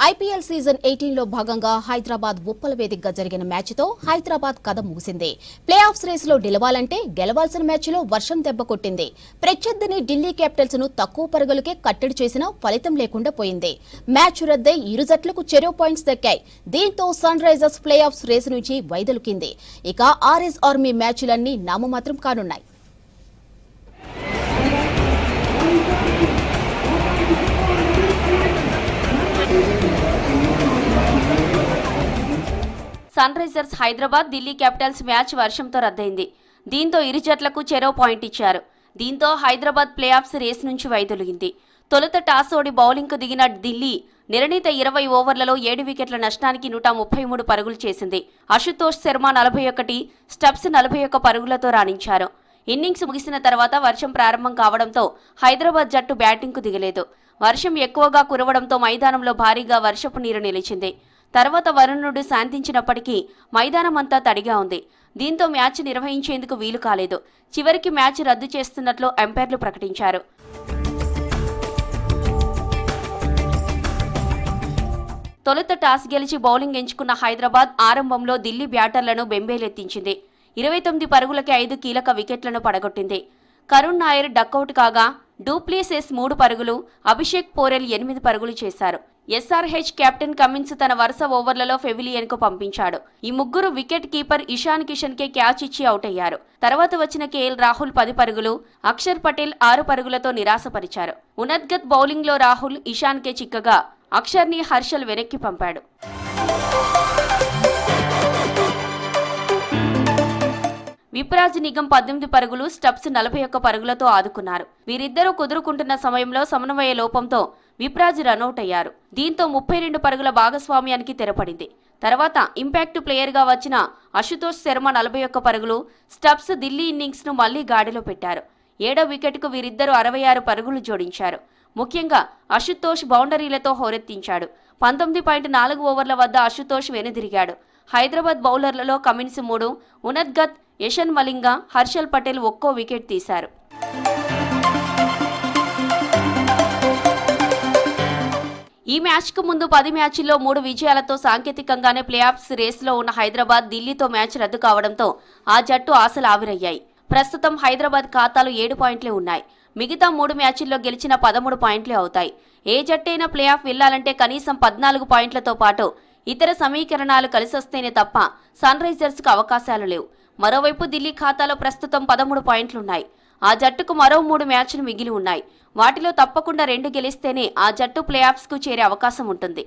IPL season 18 లో భాగంగా హైదరాబాద్ ఉప్పల వేదికగా జరిగిన మ్యాచ్తో హైదరాబాద్ కథ ముగిసింది. ప్లే ఆఫ్స్ రేసులో నిలవాలంటే గెలవాల్సిన మ్యాచ్లో వర్షం దెబ్బ కొట్టింది. ప్రత్యర్థిని ఢిల్లీ క్యాపిటల్స్ ను తక్కువ పరుగులకే కట్టడి చేసినా ఫలితం లేకుండా పోయింది. మ్యాచ్ రద్దై ఇరు జట్లకు చెరో పాయింట్స్ దక్కాయి. దీంతో Sunrisers playoffs race నుంచి వైదొలికింది. ఇక ఆర్ఎస్ ఆర్మీ మ్యాచ్లన్నీ నామమాత్రం కానున్నాయి. Sunrisers Hyderabad Delhi Capitals match వర్షంతో రద్దయింది. దీంతో ఇరు జట్లకు చెరో పాయింట్ ఇచ్చారు. దీంతో హైదరాబాద్ ప్లే ఆఫ్స్ రేస్ నుంచి వైదొలిగింది. తొలుత టాస్ ఓడి బౌలింగ్కు దిగిన ఢిల్లీ నిర్ణీత 20 ఓవర్లలో 7 వికెట్ల నష్టానికి 133 పరుగులు చేసింది. అశుతోష్ శర్మ 41, స్టబ్స్ 41 పరుగులతో రాణించారు. ఇన్నింగ్స్ ముగిసిన తర్వాత వర్షం ప్రారంభం కావడంతో హైదరాబాద్ జట్టు బ్యాటింగ్కు దిగలేదు. వర్షం ఎక్కువగా కురవడంతో మైదానంలో భారీగా వర్షపు నీరు నిలిచింది. తర్వాత వరుణుడు శాంతించినప్పటికీ మైదానమంతా తడిగా ఉంది. దీంతో మ్యాచ్ నిర్వహించేందుకు వీలు కాలేదు. చివరికి మ్యాచ్ రద్దు చేస్తున్నట్లు అంపైర్లు ప్రకటించారు. తొలుత టాస్ గెలిచి బౌలింగ్ ఎంచుకున్న హైదరాబాద్ ఆరంభంలో ఢిల్లీ బ్యాటర్లను బెంబేలెత్తించింది. 29 పరుగులకి 5 కీలక వికెట్లను పడగొట్టింది. కరుణ్ నాయర్ డకౌట్ కాగా డూప్లీసెస్ 3 పరుగులు, అభిషేక్ పోరెల్ 8 పరుగులు చేశారు. ఎస్ఆర్హెచ్ కెప్టెన్ కమిన్స్ తన వరుస ఓవర్లలో పెవిలియన్కు పంపించాడు. ఈ ముగ్గురు వికెట్ కీపర్ ఇషాన్ కిషన్ కే క్యాచ్ ఇచ్చి అవుట్ అయ్యారు. తర్వాత వచ్చిన కేఎల్ రాహుల్ 10 పరుగులు, అక్షర్ పటేల్ 6 పరుగులతో నిరాశపరిచారు. ఉనద్గత్ బౌలింగ్లో రాహుల్, ఇషాన్ కే చిక్కగా అక్షర్ని హర్షల్ వెనక్కి పంపాడు. విప్రాజ్ నిగమ్ 18 పరుగులు, స్టబ్స్ 41 పరుగులతో ఆదుకున్నారు. వీరిద్దరూ కుదురుకుంటున్న సమయంలో సమన్వయ లోపంతో విప్రాజ్ రనౌట్ అయ్యారు. దీంతో 32 పరుగుల భాగస్వామ్యానికి తెరపడింది. తర్వాత ఇంపాక్ట్ ప్లేయర్గా వచ్చిన అశుతోష్ శర్మ 41 పరుగులు, స్టబ్స్ ఢిల్లీ ఇన్నింగ్స్ను మళ్లీ గాడిలో పెట్టారు. 7వ వికెట్కు వీరిద్దరూ 66 పరుగులు జోడించారు. ముఖ్యంగా అశుతోష్ బౌండరీలతో హోరెత్తించాడు. 19.4 ఓవర్ల వద్ద అశుతోష్ వెనుదిరిగాడు. హైదరాబాద్ బౌలర్లలో కమిన్స్ 3, ఉనద్గత్, యషన్ మలింగ, హర్షల్ పటేల్ ఒక్కో వికెట్ తీశారు. ఈ మ్యాచ్కు ముందు 10 మ్యాచ్ల్లో 3 విజయాలతో సాంకేతికంగానే ప్లే ఆఫ్స్ రేసులో ఉన్న హైదరాబాద్ ఢిల్లీతో మ్యాచ్ రద్దు కావడంతో ఆ జట్టు ఆశలు ఆవిరయ్యాయి. ప్రస్తుతం హైదరాబాద్ ఖాతాలో 7 పాయింట్లే ఉన్నాయి. మిగతా 3 మ్యాచ్ల్లో గెలిచిన 13 పాయింట్లే అవుతాయి. ఏ జట్టైనా ప్లే ఆఫ్ వెళ్లాలంటే కనీసం 14 పాయింట్లతో పాటు ఇతర సమీకరణాలు కలిసొస్తేనే తప్ప సన్ రైజర్స్కు అవకాశాలు లేవు. మరోవైపు ఢిల్లీ ఖాతాలో ప్రస్తుతం 13 పాయింట్లున్నాయి. ఆ జట్టుకు మరో 3 మ్యాచ్లు మిగిలి ఉన్నాయి. వాటిలో తప్పకుండా 2 గెలిస్తేనే ఆ జట్టు ప్లే ఆఫ్స్కు చేరే అవకాశం ఉంటుంది.